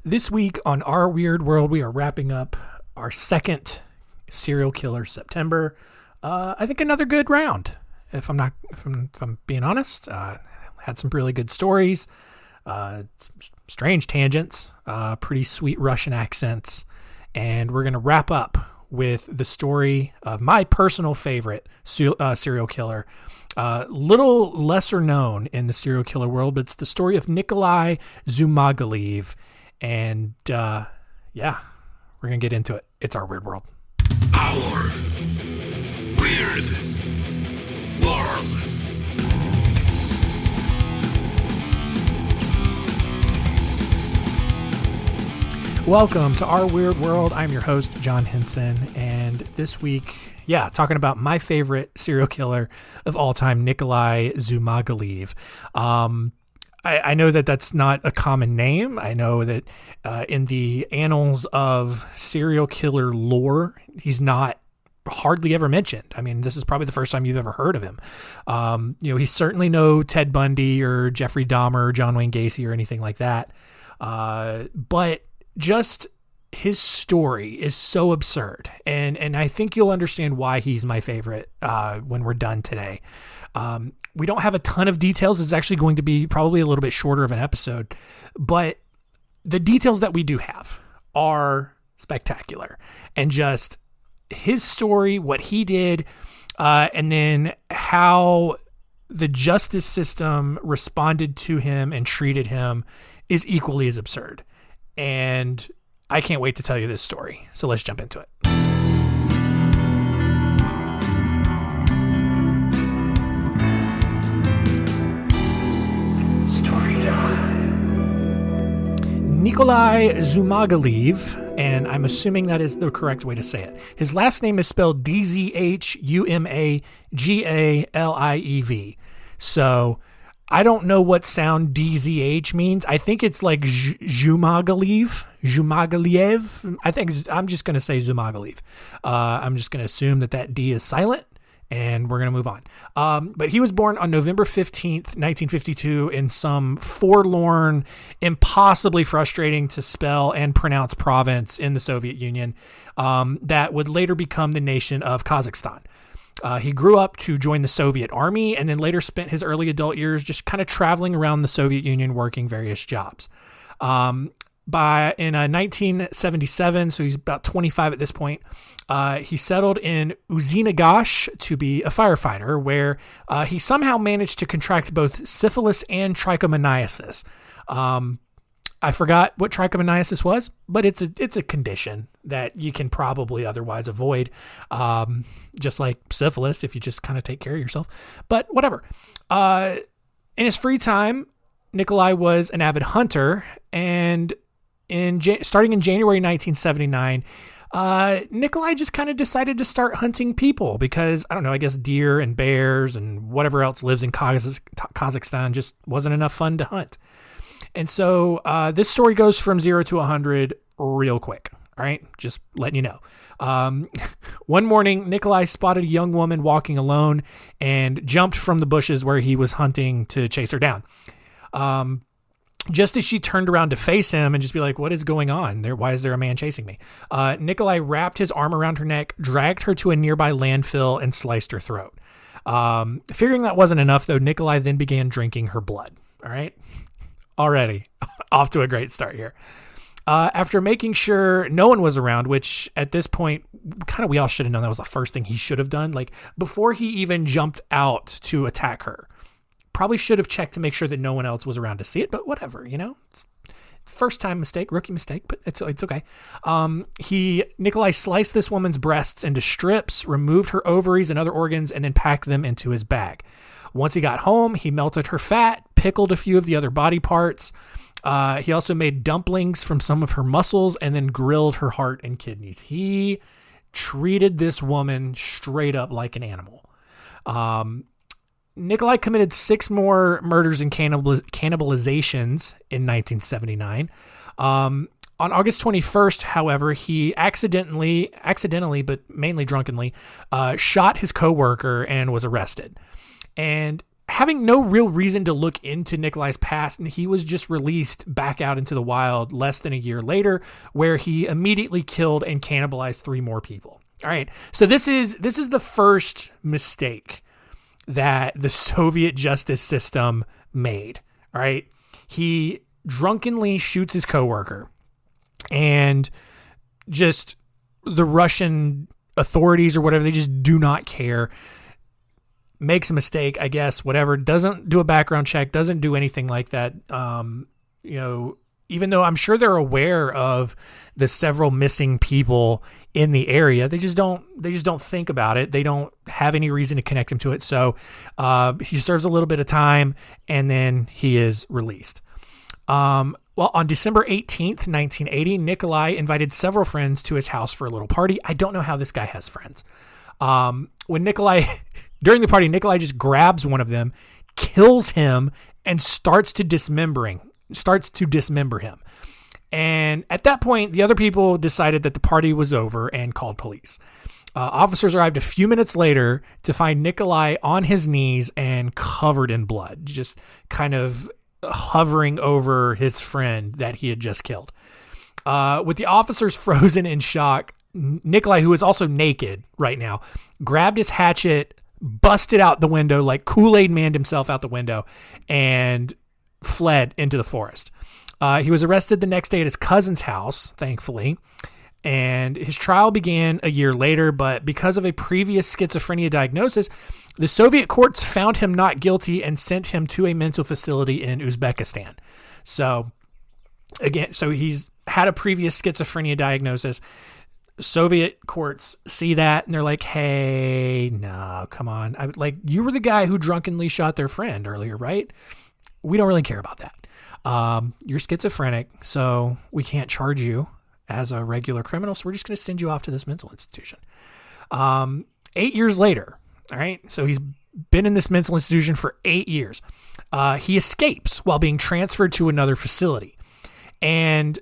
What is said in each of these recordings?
This week on Our Weird World, we are wrapping up our second serial killer September. I think another good round. If I'm being honest, had some really good stories, strange tangents, pretty sweet Russian accents, and we're gonna wrap up with the story of my personal favorite serial killer. Little lesser known in the serial killer world, but it's the story of Nikolai Dzhumagaliev. And, we're going to get into it. It's Our Weird World. Our Weird World. Welcome to Our Weird World. I'm your host, John Henson. And this week, talking about my favorite serial killer of all time, Nikolai Dzhumagaliev. I know that that's not a common name. I know that in the annals of serial killer lore, he's not hardly ever mentioned. I mean, this is probably the first time you've ever heard of him. He's certainly no Ted Bundy or Jeffrey Dahmer or John Wayne Gacy or anything like that. But just his story is so absurd. And I think you'll understand why he's my favorite when we're done today. We don't have a ton of details. It's actually going to be probably a little bit shorter of an episode, but the details that we do have are spectacular, and just his story, what he did, and then how the justice system responded to him and treated him is equally as absurd. And I can't wait to tell you this story. So let's jump into it. Nikolai Dzhumagaliev, and I'm assuming that is the correct way to say it. His last name is spelled Dzhumagaliev. So I don't know what sound DZH means. I think it's like Dzhumagaliev. I'm just going to say Dzhumagaliev. I'm just going to assume that D is silent. And we're going to move on. But he was born on November 15th, 1952 in some forlorn, impossibly frustrating to spell and pronounce province in the Soviet Union that would later become the nation of Kazakhstan. He grew up to join the Soviet Army and then later spent his early adult years just kind of traveling around the Soviet Union working various jobs. In 1977, so he's about 25 at this point, he settled in Uzinagash to be a firefighter, where he somehow managed to contract both syphilis and trichomoniasis. I forgot what trichomoniasis was, but it's a condition that you can probably otherwise avoid, just like syphilis if you just kind of take care of yourself. But whatever. In his free time, Nikolai was an avid hunter, and starting in January 1979, Nikolai just kind of decided to start hunting people because, I don't know, I guess deer and bears and whatever else lives in Kazakhstan just wasn't enough fun to hunt. And so this story goes from 0 to 100 real quick. All right, just letting you know. One morning, Nikolai spotted a young woman walking alone and jumped from the bushes where he was hunting to chase her down. Just as she turned around to face him and just be like, what is going on? Why is there a man chasing me? Nikolai wrapped his arm around her neck, dragged her to a nearby landfill, and sliced her throat. Figuring that wasn't enough, though, Nikolai then began drinking her blood. All right? Already off to a great start here. After making sure no one was around, which at this point, kind of we all should have known that was the first thing he should have done. Like, before he even jumped out to attack her. Probably should have checked to make sure that no one else was around to see it, but whatever, First time mistake, rookie mistake, but it's okay. Nikolai sliced this woman's breasts into strips, removed her ovaries and other organs, and then packed them into his bag. Once he got home, he melted her fat, pickled a few of the other body parts. He also made dumplings from some of her muscles and then grilled her heart and kidneys. He treated this woman straight up like an animal. Nikolai committed 6 more murders and cannibalizations in 1979. On August 21st, however, he accidentally, but mainly drunkenly, shot his coworker and was arrested. And having no real reason to look into Nikolai's past, and he was just released back out into the wild less than a year later, where he immediately killed and cannibalized 3 more people. All right, so this is the first mistake that the Soviet justice system made. All right, he drunkenly shoots his coworker, and just the Russian authorities or whatever, they just do not care. Makes a mistake, I guess, whatever, doesn't do a background check, doesn't do anything like that. Even though I'm sure they're aware of the several missing people in the area, they just don't think about it. They don't have any reason to connect him to it. So he serves a little bit of time, and then he is released. Well, on December 18th, 1980, Nikolai invited several friends to his house for a little party. I don't know how this guy has friends. During the party, Nikolai just grabs one of them, kills him, and starts to dismember him. And at that point, the other people decided that the party was over and called police. Officers arrived a few minutes later to find Nikolai on his knees and covered in blood, just kind of hovering over his friend that he had just killed. With the officers frozen in shock, Nikolai, who is also naked right now, grabbed his hatchet, busted out the window, like Kool-Aid manned himself out the window, and fled into the forest. He was arrested the next day at his cousin's house, thankfully, and his trial began a year later, but because of a previous schizophrenia diagnosis, the Soviet courts found him not guilty and sent him to a mental facility in Uzbekistan. So he's had a previous schizophrenia diagnosis. Soviet courts see that and they're like, hey, no, come on. You were the guy who drunkenly shot their friend earlier, right? We don't really care about that. You're schizophrenic, so we can't charge you as a regular criminal. So we're just going to send you off to this mental institution. 8 years later, all right. So he's been in this mental institution for 8 years. He escapes while being transferred to another facility. And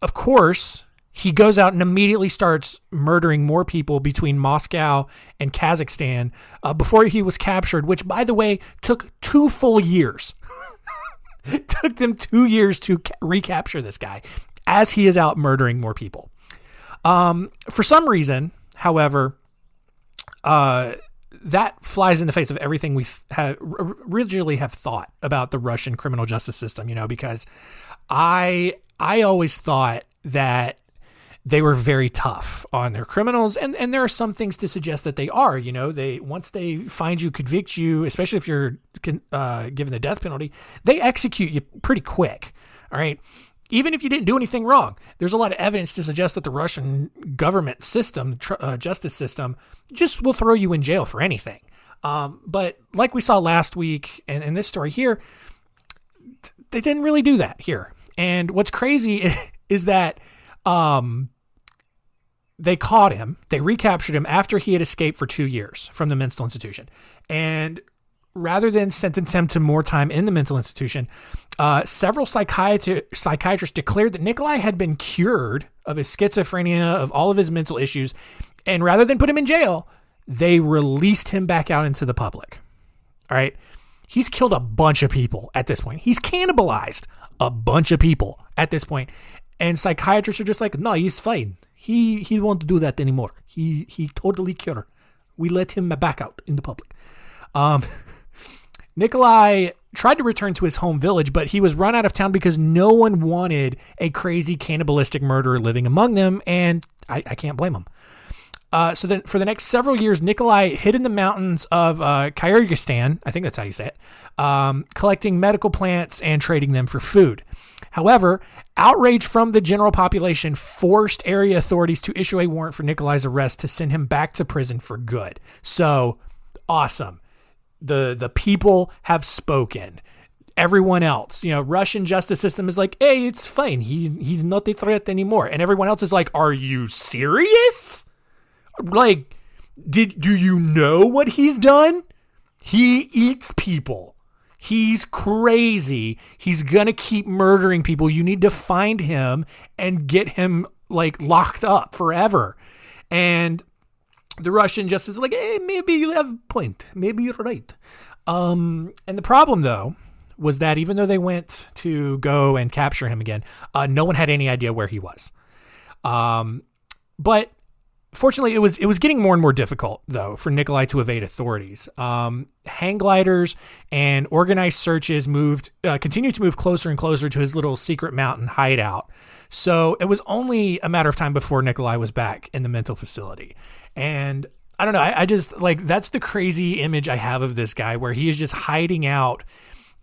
of course, he goes out and immediately starts murdering more people between Moscow and Kazakhstan before he was captured, which, by the way, took 2 full years. It took them 2 years to recapture this guy as he is out murdering more people. For some reason, however, that flies in the face of everything we originally have thought about the Russian criminal justice system, because I always thought that they were very tough on their criminals, and there are some things to suggest that they are. Once they find you, convict you, especially if you're given the death penalty, they execute you pretty quick. All right, even if you didn't do anything wrong. There's a lot of evidence to suggest that the Russian government system, justice system, just will throw you in jail for anything. But like we saw last week, and in this story here, they didn't really do that here. And what's crazy is that they caught him. They recaptured him after he had escaped for 2 years from the mental institution. And rather than sentence him to more time in the mental institution, several psychiatrists declared that Nikolai had been cured of his schizophrenia, of all of his mental issues. And rather than put him in jail, they released him back out into the public. All right. He's killed a bunch of people at this point. He's cannibalized a bunch of people at this point. And psychiatrists are just like, no, he's fine. He won't do that anymore. He totally cured. We let him back out in the public. Nikolai tried to return to his home village, but he was run out of town because no one wanted a crazy cannibalistic murderer living among them, and I can't blame him. So then for the next several years, Nikolai hid in the mountains of Kyrgyzstan, I think that's how you say it, collecting medical plants and trading them for food. However, outrage from the general population forced area authorities to issue a warrant for Nikolai's arrest to send him back to prison for good. So, awesome. The people have spoken. Everyone else, Russian justice system is like, hey, it's fine. He's not a threat anymore. And everyone else is like, are you serious? Like, do you know what he's done? He eats people. He's crazy. He's going to keep murdering people. You need to find him and get him locked up forever. And the Russian justice is like, hey, maybe you have a point. Maybe you're right. And the problem, though, was that even though they went to go and capture him again, no one had any idea where he was. But fortunately, it was getting more and more difficult, though, for Nikolai to evade authorities. Hang gliders and organized searches continued to move closer and closer to his little secret mountain hideout. So it was only a matter of time before Nikolai was back in the mental facility. And I don't know, I just, like, that's the crazy image I have of this guy, where he is just hiding out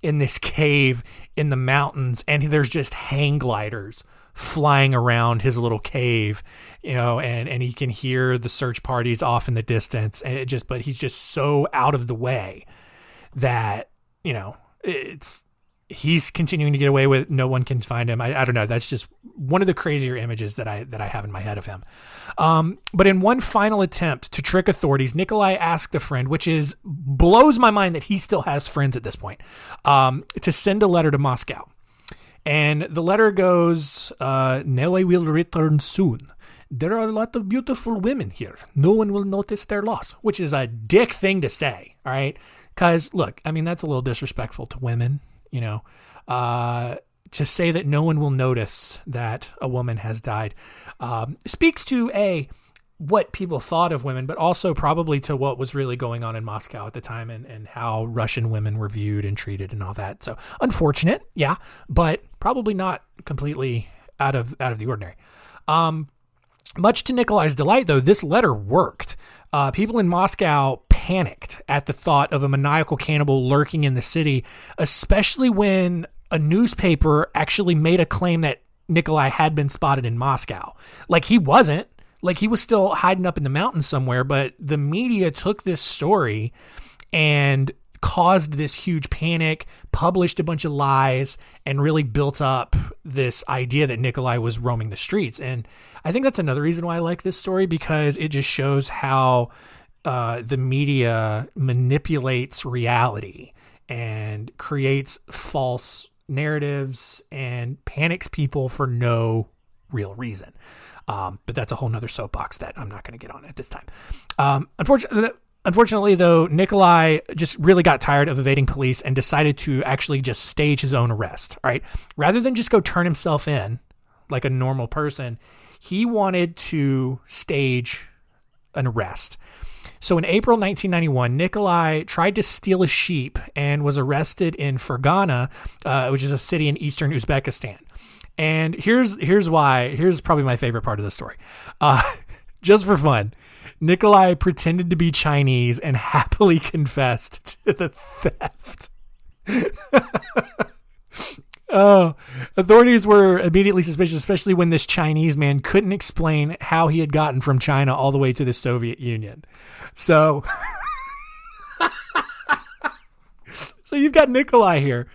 in this cave in the mountains, and there's just hang gliders flying around his little cave, and he can hear the search parties off in the distance, and but he's just so out of the way that, he's continuing to get away with, no one can find him. I don't know. That's just one of the crazier images that I have in my head of him. But in one final attempt to trick authorities, Nikolai asked a friend, which blows my mind that he still has friends at this point, to send a letter to Moscow. And the letter goes, Nelly will return soon. There are a lot of beautiful women here. No one will notice their loss, which is a dick thing to say. All right. Because look, I mean, that's a little disrespectful to women, to say that no one will notice that a woman has died, speaks to what people thought of women, but also probably to what was really going on in Moscow at the time, and how Russian women were viewed and treated and all that. So unfortunate, yeah, but probably not completely out of the ordinary. Much to Nikolai's delight, though, this letter worked. People in Moscow panicked at the thought of a maniacal cannibal lurking in the city, especially when a newspaper actually made a claim that Nikolai had been spotted in Moscow. Like, he wasn't. Like, he was still hiding up in the mountains somewhere, but the media took this story and caused this huge panic, published a bunch of lies, and really built up this idea that Nikolai was roaming the streets. And I think that's another reason why I like this story, because it just shows how the media manipulates reality and creates false narratives and panics people for no real reason. But that's a whole nother soapbox that I'm not going to get on at this time. Unfortunately, though, Nikolai just really got tired of evading police and decided to actually just stage his own arrest. All right. Rather than just go turn himself in like a normal person, he wanted to stage an arrest. So in April 1991, Nikolai tried to steal a sheep and was arrested in Fergana, which is a city in eastern Uzbekistan. And here's probably my favorite part of the story. Just for fun, Nikolai pretended to be Chinese and happily confessed to the theft. Authorities were immediately suspicious, especially when this Chinese man couldn't explain how he had gotten from China all the way to the Soviet Union. So you've got Nikolai here.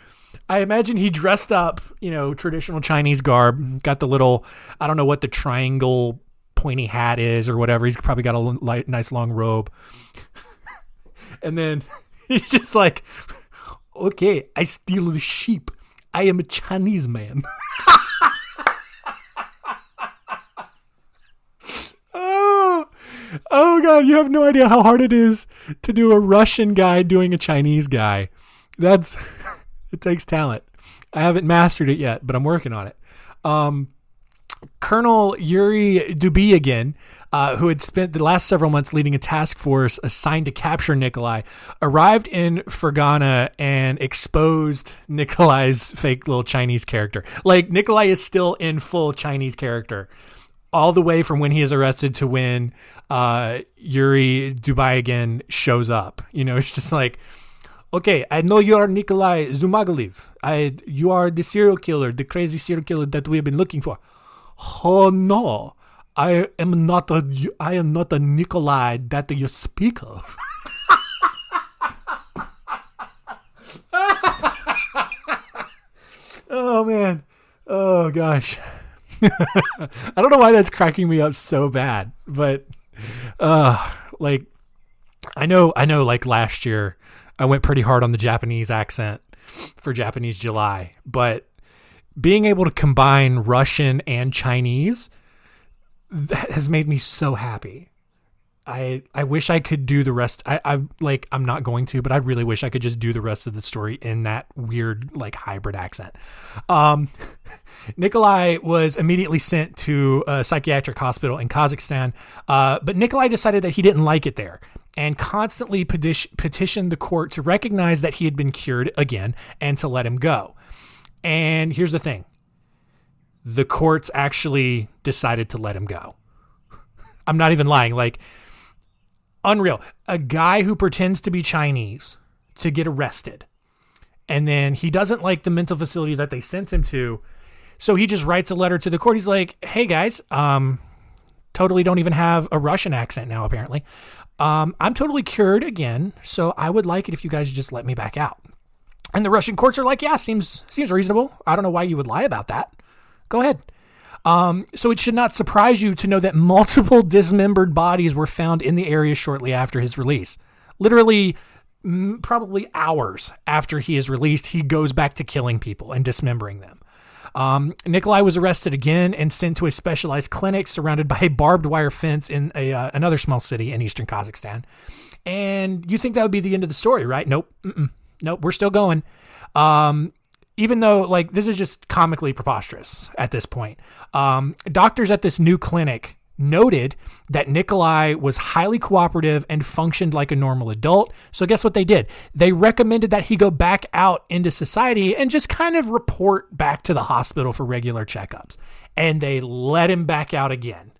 I imagine he dressed up, traditional Chinese garb, got the little, I don't know what the triangle pointy hat is or whatever. He's probably got a nice long robe. And then he's just like, okay, I steal the sheep. I am a Chinese man. Oh God, you have no idea how hard it is to do a Russian guy doing a Chinese guy. It takes talent. I haven't mastered it yet, but I'm working on it. Colonel Yuri Dubyanin, who had spent the last several months leading a task force assigned to capture Nikolai, arrived in Fergana and exposed Nikolai's fake little Chinese character. Like, Nikolai is still in full Chinese character all the way from when he is arrested to when Yuri Dubyanin shows up. It's just like, okay, I know you are Nikolai Dzhumagaliev. You are the serial killer, the crazy serial killer that we have been looking for. Oh no, I am not a Nikolai that you speak of. Oh man, oh gosh. I don't know why that's cracking me up so bad, but like I know like last year I went pretty hard on the Japanese accent for Japanese July, but being able to combine Russian and Chinese, that has made me so happy. I wish I could do the rest. I'm not going to, but I really wish I could just do the rest of the story in that weird, like, hybrid accent. Nikolai was immediately sent to a psychiatric hospital in Kazakhstan, but Nikolai decided that he didn't like it there and constantly petitioned the court to recognize that he had been cured again and to let him go. And here's the thing. The courts actually decided to let him go. I'm not even lying. Like, unreal. A guy who pretends to be Chinese to get arrested, and then he doesn't like the mental facility that they sent him to, so he just writes a letter to the court. He's like, hey guys, totally don't even have a Russian accent now, apparently. I'm totally cured again, so I would like it if you guys just let me back out. And the Russian courts are like, yeah, seems reasonable. I don't know why you would lie about that. Go ahead. So it should not surprise you to know that multiple dismembered bodies were found in the area shortly after his release. Literally, probably hours after he is released, he goes back to killing people and dismembering them. Nikolai was arrested again and sent to a specialized clinic surrounded by a barbed wire fence in another small city in eastern Kazakhstan. And you think that would be the end of the story, right? Nope. Nope. We're still going. Even though, like, this is just comically preposterous at this point. Doctors at this new clinic noted that Nikolai was highly cooperative and functioned like a normal adult. So guess what they did? They recommended that he go back out into society and just kind of report back to the hospital for regular checkups. And they let him back out again.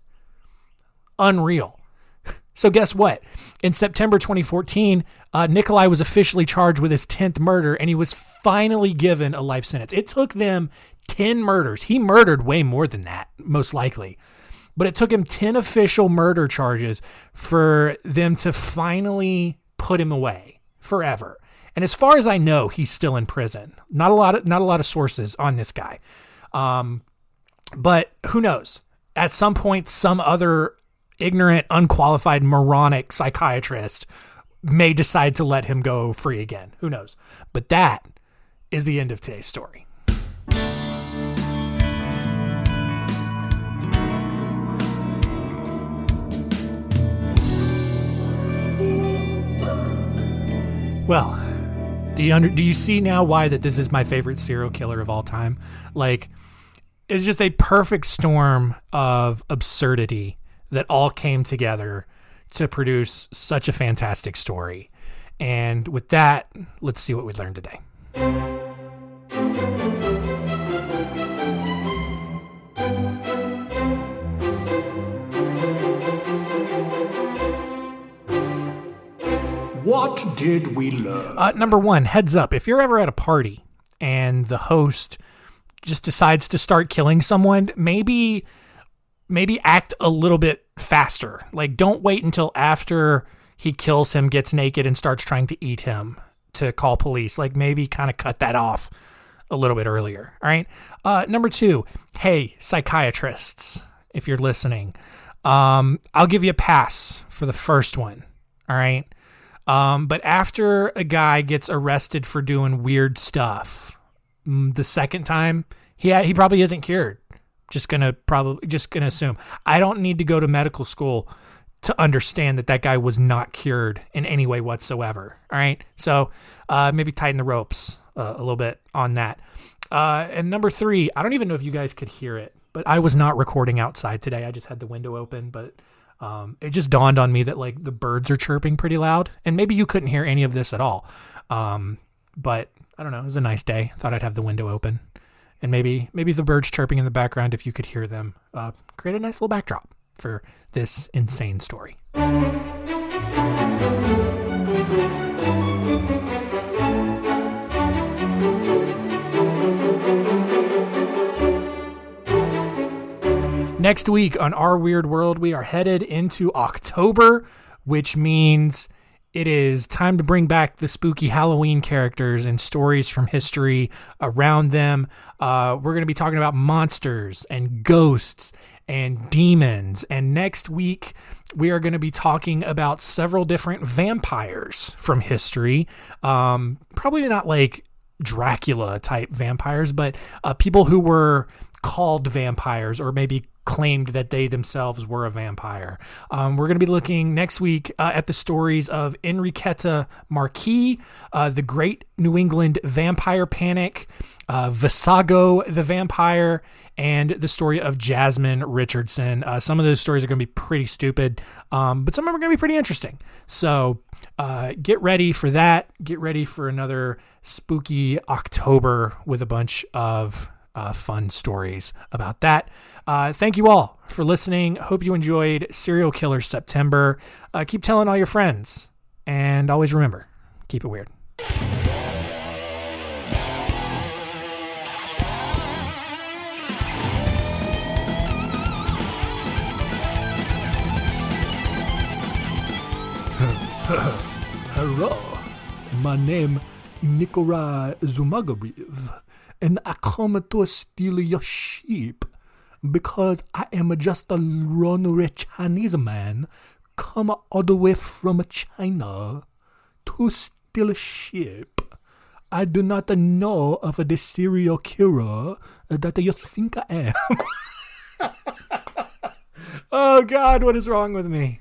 Unreal. So guess what? In September 2014, Nikolai was officially charged with his 10th murder, and he was finally given a life sentence. It took them 10 murders. He murdered way more than that, most likely. But it took him 10 official murder charges for them to finally put him away forever. And as far as I know, he's still in prison. Not a lot of sources on this guy. But who knows? At some point, some other ignorant, unqualified, moronic psychiatrist may decide to let him go free again. Who knows? But that is the end of today's story. Well, do you see now why that this is my favorite serial killer of all time? Like, it's just a perfect storm of absurdity that all came together to produce such a fantastic story. And with that, let's see what we learned today. What did we learn? Number one, heads up. If you're ever at a party and the host just decides to start killing someone, maybe act a little bit faster. Like, don't wait until after he kills him, gets naked, and starts trying to eat him to call police. Like, maybe kind of cut that off a little bit earlier. All right. Number two, hey, psychiatrists, if you're listening, I'll give you a pass for the first one. All right. But after a guy gets arrested for doing weird stuff, the second time, he probably isn't cured. Just gonna assume. I don't need to go to medical school to understand that guy was not cured in any way whatsoever. All right. So, maybe tighten the ropes a little bit on that. And number three, I don't even know if you guys could hear it, but I was not recording outside today. I just had the window open, but it just dawned on me that, like, the birds are chirping pretty loud, and maybe you couldn't hear any of this at all. But I don't know. It was a nice day. Thought I'd have the window open, and maybe the birds chirping in the background, if you could hear them, create a nice little backdrop for this insane story. Next week on Our Weird World, we are headed into October, which means it is time to bring back the spooky Halloween characters and stories from history around them. We're going to be talking about monsters and ghosts and demons. And next week, we are going to be talking about several different vampires from history. Probably not like Dracula type vampires, but people who were called vampires or maybe claimed that they themselves were a vampire. We're going to be looking next week at the stories of Enriqueta Marquis, the Great New England Vampire Panic, Visago the Vampire, and the story of Jasmine Richardson. Some of those stories are going to be pretty stupid, but some of them are going to be pretty interesting. So get ready for that. Get ready for another spooky October with a bunch of fun stories about that. Thank you all for listening. Hope you enjoyed Serial Killer September. Keep telling all your friends, and always remember, keep it weird. Hello, my name Nikolai Dzhumagaliev, and I come to steal your sheep because I am just a runaway Chinese man come all the way from China to steal sheep. I do not know of the serial killer that you think I am. Oh God, what is wrong with me?